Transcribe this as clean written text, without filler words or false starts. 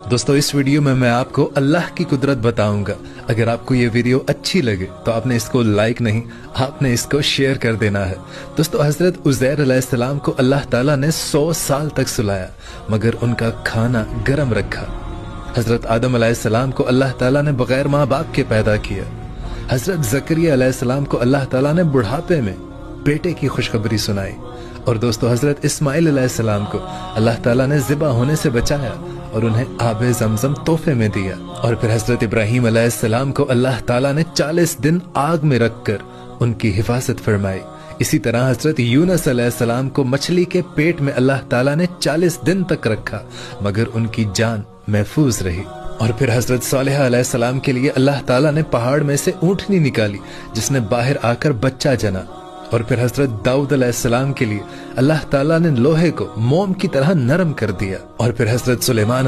दोस्तों इस वीडियो में मैं आपको अल्लाह की कुदरत बताऊंगा। अगर आपको ये वीडियो अच्छी लगे तो आपने इसको लाइक नहीं, आपने इसको शेयर कर देना है। दोस्तों हजरत उज़ैर अलैहिस्सलाम को अल्लाह ताला ने 100 साल तक सुलाया मगर उनका खाना गर्म रखा। हजरत आदम अलैहिस्सलाम को अल्लाह ताला ने बगैर माँ बाप के पैदा किया। हजरत ज़करिया अलैहिस्सलाम को अल्लाह ताला ने बुढ़ापे में बेटे की खुशखबरी सुनाई। और दोस्तों हजरत इस्माइल अलैहिस्सलाम को अल्लाह ताला ने ज़िबा होने से बचाया और उन्हें आबे ज़मज़म तोहफे में दिया। और फिर हजरत इब्राहीम अलैहिस्सलाम को अल्लाह ताला ने 40 दिन आग में रखकर उनकी हिफाजत फरमाई। इसी तरह हजरत यूनुस अलैहिस्सलाम को मछली के पेट में अल्लाह ताला ने 40 दिन तक रखा मगर उनकी जान महफूज रही। और फिर हजरत सालेह अलैहिस्सलाम के लिए अल्लाह ताला ने पहाड़ में से ऊँटनी निकाली जिसने बाहर आकर बच्चा जना। और फिर हजरत दाऊद अलैहिस्सलाम के लिए अल्लाह ताला ने लोहे को मोम की तरह नरम कर दिया। और फिर हजरत सुलेमान